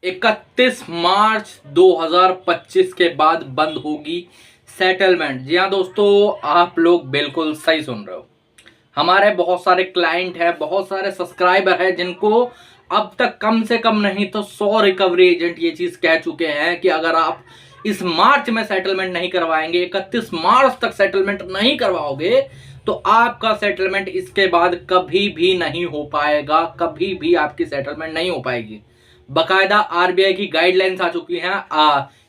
31 मार्च 2025 के बाद बंद होगी सेटलमेंट। जी हाँ दोस्तों, आप लोग बिल्कुल सही सुन रहे हो। हमारे बहुत सारे क्लाइंट हैं, बहुत सारे सब्सक्राइबर हैं जिनको अब तक कम से कम नहीं तो 100 रिकवरी एजेंट ये चीज कह चुके हैं कि अगर आप इस मार्च में सेटलमेंट नहीं करवाएंगे, 31 मार्च तक सेटलमेंट नहीं करवाओगे तो आपका सेटलमेंट इसके बाद कभी भी नहीं हो पाएगा, कभी भी आपकी सेटलमेंट नहीं हो पाएगी। बकायदा आरबीआई की गाइडलाइंस आ चुकी हैं,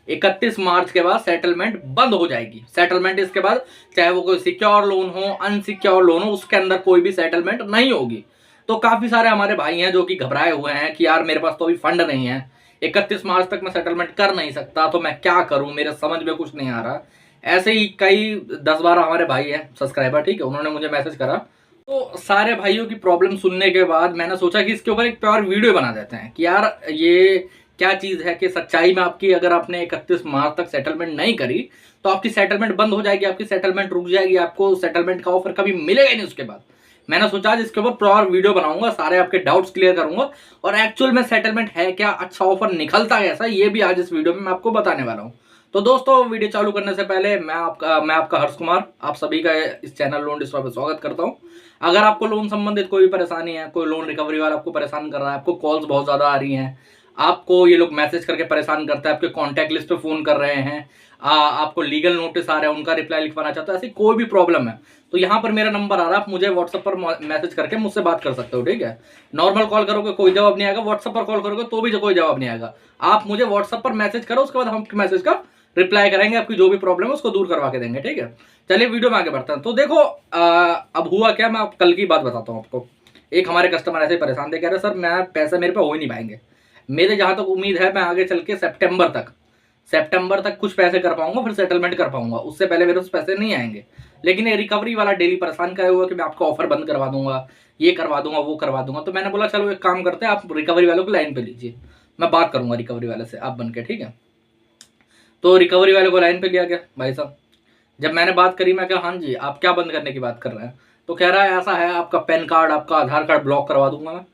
31 मार्च के बाद सेटलमेंट बंद हो जाएगी। सेटलमेंट इसके बाद चाहे वो कोई सिक्योर लोन हो, अनसिक्योर लोन हो, उसके अंदर कोई भी सेटलमेंट नहीं होगी। तो काफी सारे हमारे भाई हैं जो कि घबराए हुए हैं कि यार मेरे पास तो अभी फंड नहीं है, 31 मार्च तक मैं सेटलमेंट कर नहीं सकता, तो मैं क्या करूं, मेरे समझ में कुछ नहीं आ रहा। ऐसे ही कई 10-12 हमारे भाई हैं सब्सक्राइबर, ठीक है, उन्होंने मुझे मैसेज करा। तो सारे भाइयों की प्रॉब्लम सुनने के बाद मैंने सोचा कि इसके ऊपर एक प्योर वीडियो बना देते हैं कि यार ये क्या चीज है कि सच्चाई में आपकी अगर आपने 31 मार्च तक सेटलमेंट नहीं करी तो आपकी सेटलमेंट बंद हो जाएगी, आपकी सेटलमेंट रुक जाएगी, आपको सेटलमेंट का ऑफर कभी मिलेगा ही नहीं उसके बाद। मैंने सोचा आज इसके ऊपर प्योर वीडियो बनाऊंगा, सारे आपके डाउट्स क्लियर करूंगा और एक्चुअल में सेटलमेंट है क्या, अच्छा ऑफर निकलता है ऐसा, ये भी आज इस वीडियो में मैं आपको बताने वाला हूँ। तो दोस्तों वीडियो चालू करने से पहले मैं आपका हर्ष कुमार आप सभी का इस चैनल लोन डिस्ट्रॉय पे स्वागत करता हूं। अगर आपको लोन संबंधित कोई भी परेशानी है, कोई लोन रिकवरी वाला आपको परेशान कर रहा है, आपको कॉल्स बहुत ज्यादा आ रही हैं, आपको ये लोग मैसेज करके परेशान करते हैं, आपके कॉन्टैक्ट लिस्ट पे फोन कर रहे हैं, आपको लीगल नोटिस आ रहा है, उनका रिप्लाई लिखवाना चाहते हो, ऐसी कोई भी प्रॉब्लम है तो यहाँ पर मेरा नंबर आ रहा है, आप मुझे व्हाट्सएप पर मैसेज करके मुझसे बात कर सकते हो, ठीक है। नॉर्मल कॉल करोगे कोई जवाब नहीं आएगा, व्हाट्सएप पर कॉल करोगे तो भी कोई जवाब नहीं आएगा। आप मुझे व्हाट्सएप पर मैसेज करो, उसके बाद हम मैसेज का रिप्लाई करेंगे, आपकी जो भी प्रॉब्लम है उसको दूर करवा के देंगे, ठीक है। चलिए वीडियो में आगे बढ़ते हैं। तो देखो अब हुआ क्या, मैं कल की बात बताता हूँ आपको। एक हमारे कस्टमर ऐसे परेशान थे, कह रहे सर मैं पैसे मेरे पे हो ही नहीं पाएंगे, मेरे जहां तक उम्मीद है मैं आगे चल के सितंबर तक कुछ पैसे कर पाऊंगा, फिर सेटलमेंट कर पाऊंगा, उससे पहले मेरे पास पैसे नहीं आएंगे। लेकिन ये रिकवरी वाला डेली परेशान करे हुआ कि मैं आपका ऑफर बंद करवा दूंगा, ये करवा दूंगा, वो करवा दूंगा। तो मैंने बोला चलो एक काम करते हैं, आप रिकवरी वालों को लाइन पे लीजिए, मैं बात करूंगा रिकवरी वाले से आप बन के, ठीक है। तो रिकवरी वाले को लाइन पे लिया गया भाई साहब। जब मैंने बात करी, मैं कहा हाँ जी आप क्या बंद करने की बात कर रहे हैं, तो कह रहा है ऐसा है आपका पैन कार्ड, आपका आधार कार्ड ब्लॉक करवा दूंगा मैं,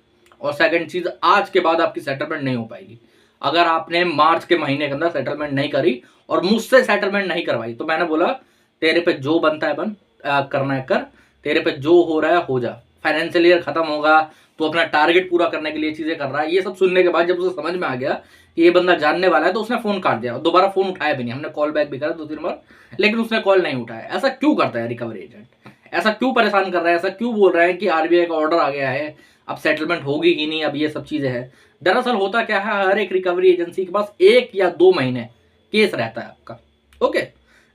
और सेकंड चीज आज के बाद आपकी सेटलमेंट नहीं हो पाएगी अगर आपने मार्च के महीने के अंदर सेटलमेंट नहीं करी और मुझसे सेटलमेंट नहीं करवाई। तो मैंने बोला तेरे पे जो बनता है करना है कर, तेरे पे जो हो रहा है हो जा, फाइनेंशियल ईयर खत्म होगा तो अपना टारगेट पूरा करने के लिए चीजें कर रहा है। ये सब सुनने के बाद जब उसे समझ में आ गया कि ये बंदा जानने वाला है तो उसने फोन काट दिया, दोबारा फोन उठाया भी नहीं। हमने कॉल बैक भी करा 2-3 बार, लेकिन उसने कॉल नहीं उठाया। ऐसा क्यों करता है रिकवरी एजेंट, ऐसा क्यों परेशान कर रहा है, ऐसा क्यों बोल रहा है कि आरबीआई का ऑर्डर आ गया है अब सेटलमेंट होगी ही नहीं, अब ये सब चीजें हैं। दरअसल होता क्या है, हर एक रिकवरी एजेंसी के पास 1 या 2 महीने केस रहता है आपका, ओके।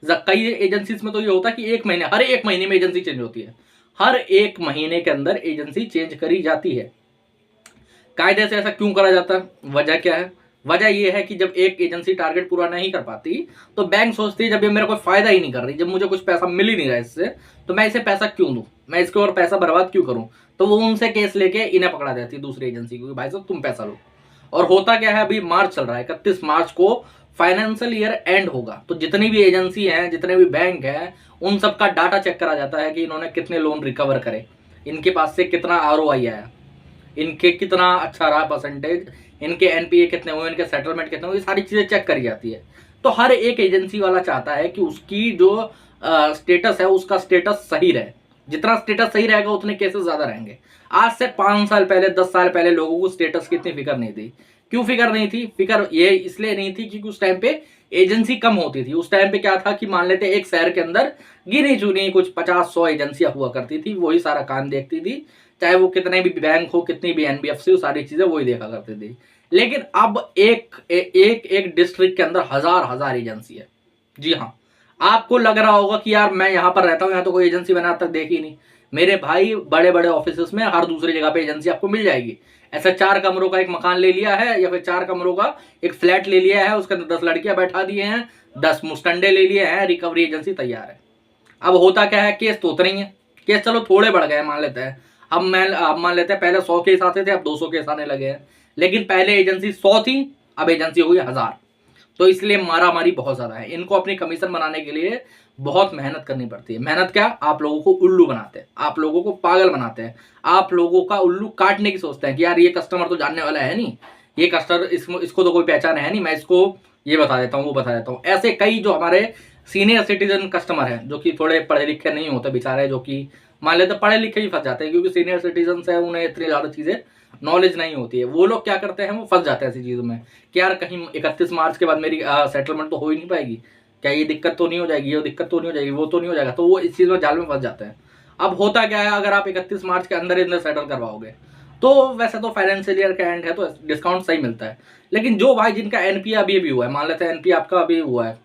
कई एजेंसीज में तो ये होता है कि 1 महीने, हर 1 महीने में एजेंसी चेंज होती है, हर 1 महीने के अंदर एजेंसी चेंज करी जाती है। कायदे से ऐसा क्यों करा जाता है, वजह क्या है? वजह यह है कि जब एक एजेंसी टारगेट पूरा नहीं कर पाती तो बैंक सोचती है जब ये मेरा कोई फायदा ही नहीं कर रही, जब मुझे कुछ पैसा मिल ही नहीं रहा इससे, तो मैं इसे पैसा क्यों दूं, मैं इसके और पैसा बर्बाद क्यों करूं। तो वो उनसे केस लेके इन्हें पकड़ा देती है दूसरी एजेंसी को, भाई साहब तुम पैसा लो। और होता क्या है, अभी मार्च चल रहा है, 31 मार्च को फाइनेंशियल ईयर एंड होगा, तो जितनी भी एजेंसी हैं, जितने भी बैंक हैं, उन सबका डाटा चेक करा जाता है कि इन्होंने कितने लोन रिकवर करे, इनके पास से कितना आरओआई आया, इनके कितना अच्छा रहा परसेंटेज, इनके एनपीए कितने हुए, इनके सेटलमेंट कितने हुए, ये सारी चीजें चेक करी जाती है। तो हर एक एजेंसी वाला चाहता है कि उसकी जो स्टेटस है उसका स्टेटस सही रहे, जितना स्टेटस सही रहेगा उतने केसेस ज्यादा रहेंगे। आज से 5 साल पहले, 10 साल पहले लोगों को स्टेटस की इतनी फिक्र नहीं थी। क्यों फिक्र नहीं थी? फिक्र ये इसलिए नहीं थी क्योंकि उस टाइम पे एजेंसी कम होती थी। उस टाइम पे क्या था कि मान लेते एक शहर के अंदर गिनी चुनी कुछ 50-100 एजेंसियां हुआ करती थी, वही सारा काम देखती थी, चाहे वो कितने भी बैंक हो, कितनी भी एनबीएफसी हो, सारी चीजें वही देखा करती थी। लेकिन अब एक डिस्ट्रिक्ट के अंदर हजार एजेंसी है। जी हाँ, आपको लग रहा होगा कि यार मैं यहां पर रहता हूं, यहां तो कोई एजेंसी मैंने आज तक देखी नहीं। मेरे भाई बड़े बड़े ऑफिस में हर दूसरी जगह पे एजेंसी आपको मिल जाएगी। ऐसा 4 कमरों का एक मकान ले लिया है या फिर 4 कमरों का एक फ्लैट ले लिया है, उसके अंदर 10 लड़कियां बैठा दिए हैं, 10 मुस्टंडे ले लिए हैं, रिकवरी एजेंसी तैयार है। अब होता क्या है, केस तो उतरे ही है, केस चलो थोड़े बढ़ गए मान लेते हैं, अब मान लेते हैं पहले 100 केस आते थे, अब 200 केस आने लगे हैं। लेकिन पहले एजेंसी 100 थी, अब एजेंसी हुई 1000। तो इसलिए मारामारी बहुत ज्यादा है। इनको अपनी कमीशन बनाने के लिए बहुत मेहनत करनी पड़ती है। मेहनत क्या, आप लोगों को उल्लू बनाते हैं, आप लोगों को पागल बनाते हैं, आप लोगों का उल्लू काटने की सोचते हैं कि यार ये कस्टमर तो जानने वाला है नहीं, ये कस्टमर इसको तो कोई पहचान है नहीं, मैं इसको ये बता देता हूँ वो बता देता हूँ। ऐसे कई जो हमारे सीनियर सिटीजन कस्टमर हैं जो कि थोड़े पढ़े लिखे नहीं होते बेचारे, जो कि मान लेते पढ़े लिखे ही फंस जाते हैं, क्योंकि सीनियर सिटीजन है उन्हें इतनी ज़्यादा चीज़ें नॉलेज नहीं होती है। वो लोग क्या करते हैं, वो फंस जाते हैं ऐसी चीज़ों में कि यार कहीं 31 मार्च के बाद मेरी सेटलमेंट तो हो ही नहीं पाएगी, क्या ये दिक्कत तो नहीं हो जाएगी, ये दिक्कत तो नहीं हो जाएगी, वो तो नहीं हो जाएगा, तो वो इस चीज़ में जाल में फंस जाते हैं। अब होता क्या है, अगर आप 31 मार्च के अंदर सेटल करवाओगे तो वैसे तो फाइनेंशियल ईयर का एंड है तो डिस्काउंट सही मिलता है, लेकिन जो भाई जिनका एनपी अभी अभी हुआ है, मान लेते हैं एनपी आपका अभी हुआ है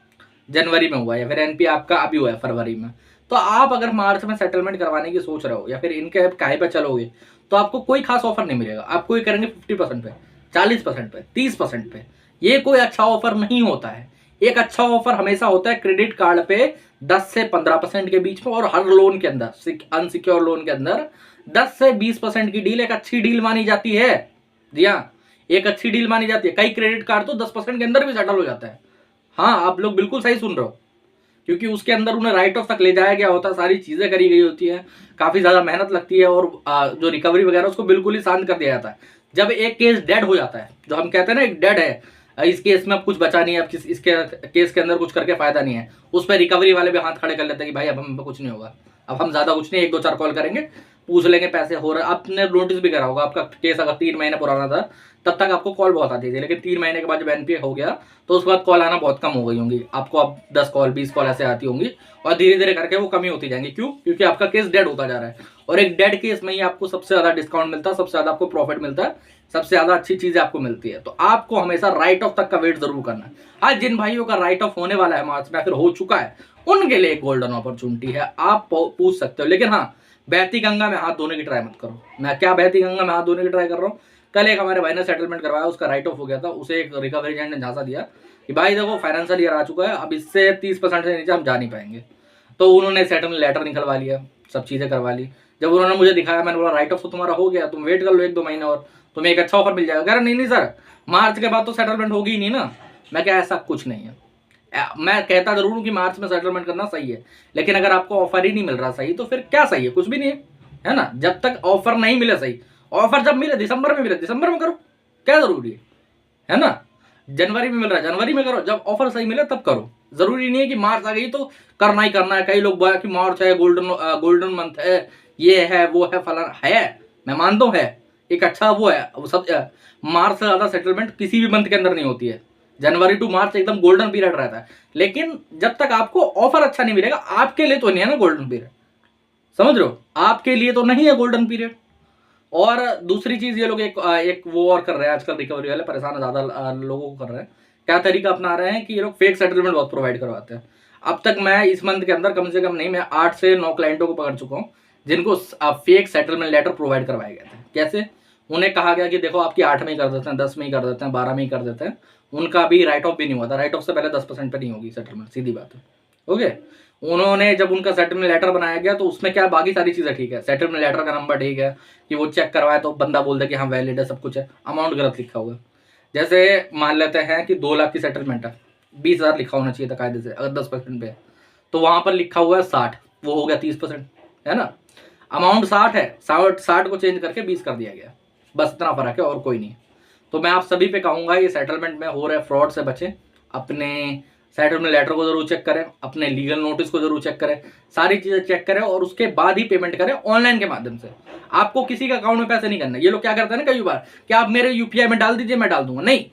जनवरी में हुआ है, या फिर एनपी आपका अभी हुआ है फरवरी में, तो आप अगर मार्च में सेटलमेंट करवाने की सोच रहे हो या फिर इनके काहे पे चलोगे, तो आपको कोई खास ऑफर नहीं मिलेगा। आपको ये करेंगे 50% पे, 40% पे, 30% पे। ये कोई अच्छा ऑफर नहीं होता है। एक अच्छा ऑफर हमेशा होता है क्रेडिट कार्ड पे 10 से 15% के बीच में, और हर लोन के अंदर, अनसिक्योर लोन के अंदर 10 से 20% की डील एक अच्छी डील मानी जाती है। जी हाँ, एक अच्छी डील मानी जाती है। कई क्रेडिट कार्ड तो 10% के अंदर भी सेटल हो जाता है। हाँ, आप लोग बिल्कुल सही सुन रहे हो, क्योंकि उसके अंदर उन्हें राइट ऑफ तक ले जाया गया होता है, सारी चीजें करी गई होती है, काफी ज्यादा मेहनत लगती है, और जो रिकवरी वगैरह उसको बिल्कुल ही शांत कर दिया जाता है। जब एक केस डेड हो जाता है, जो हम कहते हैं ना एक डेड है, इस केस में अब कुछ बचा नहीं है, अब इसके केस के अंदर कुछ करके फायदा नहीं है, उस पर रिकवरी वाले भी हाथ खड़े कर लेते हैं कि भाई अब हम कुछ नहीं होगा, अब हम ज्यादा कुछ नहीं, 1 2 4 कॉल करेंगे, पूछ लेंगे पैसे हो रहे। आपने नोटिस भी करा होगा, आपका केस अगर 3 महीने पुराना था तब तक आपको कॉल बहुत आती थी, लेकिन 3 महीने के बाद जब एनपीए हो गया तो उसके बाद कॉल आना बहुत कम हो गई होंगी आपको। अब 10 कॉल 20 कॉल ऐसे आती होंगी, और धीरे धीरे करके वो कमी होती जाएंगी। क्यों? क्योंकि आपका केस डेड होता जा रहा है, और एक डेड केस में ही आपको सबसे ज्यादा डिस्काउंट मिलता है, सबसे ज्यादा आपको प्रॉफिट मिलता है, सबसे ज्यादा अच्छी चीजें आपको मिलती है। तो आपको हमेशा राइट ऑफ तक का वेट जरूर करना है। आज जिन भाइयों का राइट ऑफ होने वाला है मार्च में, फिर हो चुका है, उनके लिए एक गोल्डन अपॉर्चुनिटी है, आप पूछ सकते हो। लेकिन हाँ, बहती गंगा में हाथ धोने की ट्राई मत करो। मैं क्या बहती गंगा में हाथ धोने की ट्राई कर रहा हूँ? कल एक हमारे भाई ने सेटलमेंट करवाया, उसका राइट ऑफ हो गया था, उसे एक रिकवरी एजेंट ने झांसा दिया कि भाई देखो फाइनेंशियल ईयर आ चुका है, अब इससे 30% से नीचे हम जा नहीं पाएंगे। तो उन्होंने सेटलमेंट लेटर निकलवा लिया, सब चीजें करवा ली। जब उन्होंने मुझे दिखाया, मैंने बोला राइट ऑफ तो तुम्हारा हो गया, तुम वेट कर लो 1 2 महीने और तुम्हें एक अच्छा ऑफर मिल जाएगा। कह रहे नहीं सर, मार्च के बाद तो सेटलमेंट होगी ही नहीं ना। मैं क्या, ऐसा कुछ नहीं है। मैं कहता जरूर हूँ कि मार्च में सेटलमेंट करना सही है, लेकिन अगर आपको ऑफर ही नहीं मिल रहा सही, तो फिर क्या सही है? कुछ भी नहीं है, है ना। जब तक ऑफर नहीं मिले सही, ऑफर जब मिले दिसंबर में मिले, दिसंबर में करो, क्या जरूरी है ना। जनवरी में मिल रहा है, जनवरी में करो, जब ऑफर सही मिले तब करो। जरूरी नहीं है कि मार्च आ गई तो करना ही करना है। कई लोग बोला कि मार्च है, गोल्डन मंथ है, ये है वो है फलाना है, मैं मानता हूँ है, एक अच्छा वो है, वो सब। मार्च से ज्यादा सेटलमेंट किसी भी मंथ के अंदर नहीं होती है। जनवरी टू मार्च एकदम गोल्डन पीरियड रहता है, लेकिन जब तक आपको ऑफर अच्छा नहीं मिलेगा, आपके लिए तो नहीं है ना गोल्डन पीरियड, समझ रहे हो, आपके लिए तो नहीं है गोल्डन पीरियड। और दूसरी चीज, ये लोग एक वो और कर रहे हैं आजकल, रिकवरी वाले परेशान ज्यादा लोगों को कर रहे हैं। क्या तरीका अपना रहे हैं कि ये लोग फेक सेटलमेंट बहुत प्रोवाइड करवाते हैं। अब तक मैं इस मंथ के अंदर कम से कम नहीं, मैं 8 से 9 क्लाइंटों को पकड़ चुका हूँ जिनको फेक सेटलमेंट लेटर प्रोवाइड करवाए गए थे। कैसे? उन्हें कहा गया कि देखो आपकी 8 में ही कर देते हैं, 10 में ही कर देते हैं, 12 में ही कर देते हैं। उनका भी राइट ऑफ भी नहीं हुआ था, राइट ऑफ से पहले 10% पे नहीं होगी सेटलमेंट, सीधी बात है। ओके, उन्होंने जब उनका सेटलमेंट लेटर बनाया गया तो उसमें क्या, बाकी सारी चीजें ठीक है, सेटलमेंट लेटर का नंबर ठीक है, कि वो चेक करवाया तो बंदा बोल दे कि हाँ वैलिड है, सब कुछ है, अमाउंट गलत लिखा हुआ है। जैसे मान लेते हैं कि 2 लाख की सेटलमेंट है, 20,000 लिखा होना चाहिए था कायदे से, अगर 10% पे है तो वहां पर लिखा हुआ है 60, वो हो गया 30%, है ना। अमाउंट 60 है, 60 को चेंज करके 20 कर दिया गया, बस इतना फर्क है और कोई नहीं। तो मैं आप सभी पे कहूंगा, ये सेटलमेंट में हो रहे फ्रॉड से बचें, अपने सेटलमेंट लेटर को जरूर चेक करें, अपने लीगल नोटिस को जरूर चेक करें, सारी चीजें चेक करें, और उसके बाद ही पेमेंट करें ऑनलाइन के माध्यम से। आपको किसी का अकाउंट में पैसे नहीं करना। ये लोग क्या करते हैं ना कई बार, कि आप मेरे यूपीआई में डाल दीजिए मैं डाल दूंगा, नहीं।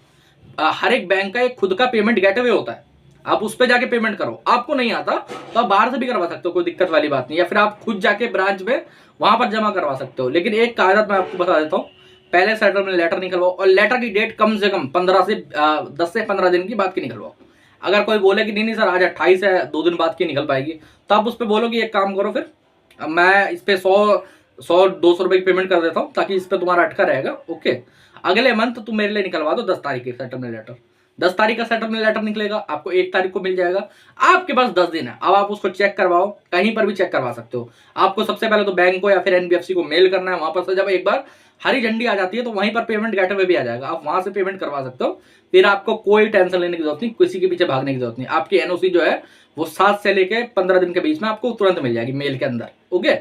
हर एक बैंक का एक खुद का पेमेंट गेटवे होता है, आप उस पर जाके पेमेंट करो। आपको नहीं आता तो आप बाहर से भी करवा सकते हो, कोई दिक्कत वाली बात नहीं, या फिर आप खुद जाके ब्रांच में वहां पर जमा करवा सकते हो। लेकिन एक कागज मैं आपको बता देता हूँ, पहले सेटलमेंट लेटर निकलवाओ, और लेटर की डेट कम से कम 10 से 15 दिन की बाद की निकलवाओ। अगर कोई बोले कि नहीं सर आज 28 है, 2 दिन बाद की निकल पाएगी, तो आप उस पर बोलो कि एक काम करो, फिर मैं इस पे 100-200 रुपए की पेमेंट कर देता हूँ, ताकि इस पे तुम्हारा अटका रहेगा। ओके, अगले मंथ तुम मेरे लिए निकलवा दो 10 तारीख की सेटलमेंट लेटर। 10 तारीख का सेटलमेंट लेटर निकलेगा, आपको 1 तारीख को मिल जाएगा। आपके पास 10 दिन है, अब आप उसको चेक करवाओ, कहीं पर भी चेक करवा सकते हो। आपको सबसे पहले तो बैंक को या फिर एनबीएफसी को मेल करना है, वहां पर से जब एक बार हरी झंडी आ जाती है तो वहीं पर पेमेंट गेटवे भी आ जाएगा, आप वहां से पेमेंट करवा सकते हो। फिर आपको कोई टेंशन लेने की जरूरत नहीं, किसी के पीछे भागने की जरूरत नहीं। आपकी एनओसी जो है वो 7 से लेके 15 दिन के बीच में आपको तुरंत मिल जाएगी मेल के अंदर। ओके,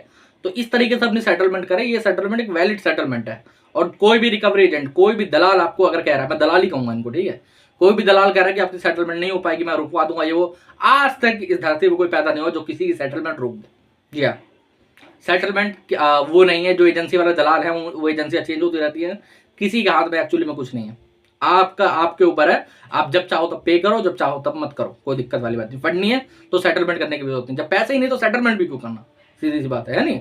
तो इस तरीके से अपनी सेटलमेंट करें, ये सेटलमेंट एक वैलिड सेटलमेंट है, और कोई भी रिकवरी एजेंट, कोई भी दलाल आपको अगर कह रहा है, मैं दलाल ही कहूंगा इनको, ठीक है, कोई भी दलाल कह रहा है कि आपकी सेटलमेंट नहीं हो पाएगी, मैं रुकवा दूंगा ये वो, आज तक इस धरती पर कोई पैदा नहीं हुआ जो किसी की सेटलमेंट रोक दे। जी हाँ, सेटलमेंट वो नहीं है, जो एजेंसी वाले दलाल हैं वो एजेंसियां चेंज होती रहती है, किसी के हाथ में एक्चुअली में कुछ नहीं है। आपका आपके ऊपर है, आप जब चाहो तब पे करो, जब चाहो तब मत करो, कोई दिक्कत वाली बात नहीं। फंड नहीं है तो सेटलमेंट करने की जरूरत नहीं, जब पैसे ही नहीं तो सेटलमेंट भी क्यों करना, सीधी सी बात है नहीं।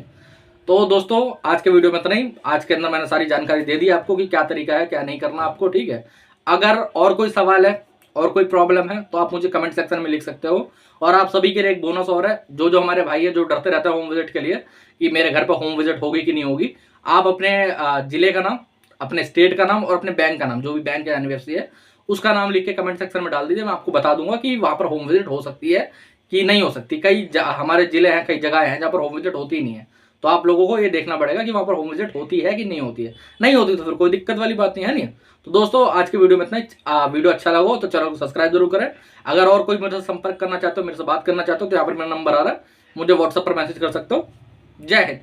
तो दोस्तों आज के वीडियो में इतना ही। आज के अंदर मैंने सारी जानकारी दे दी आपको कि क्या तरीका है, क्या नहीं करना आपको, ठीक है। अगर और कोई सवाल है और कोई प्रॉब्लम है तो आप मुझे कमेंट सेक्शन में लिख सकते हो। और आप सभी के लिए एक बोनस और है, जो जो हमारे भाई है जो डरते रहते हैं होम विजिट के लिए कि मेरे घर पर होम विजिट होगी कि नहीं होगी, आप अपने जिले का नाम, अपने स्टेट का नाम और अपने बैंक का नाम, जो भी बैंक या एनबीएफसी है उसका नाम लिख के कमेंट सेक्शन में डाल दीजिए। मैं आपको बता दूंगा कि वहां पर होम विजिट हो सकती है कि नहीं हो सकती। कई हमारे जिले हैं, कई जगह हैं जहाँ पर होम विजिट होती ही नहीं है, तो आप लोगों को ये देखना पड़ेगा कि वहां पर होम विजिट होती है कि नहीं होती है। नहीं होती तो फिर कोई दिक्कत वाली बात नहीं है नहीं। तो दोस्तों आज की वीडियो में इतना ही। वीडियो अच्छा लगा हो तो चैनल को सब्सक्राइब जरूर करें। अगर और कोई मेरे से संपर्क करना चाहते हो, मेरे से बात करना चाहते हो, तो यहाँ पर मेरा नंबर आ रहा है, मुझे व्हाट्सएप पर मैसेज कर सकते हो। जय हिंद।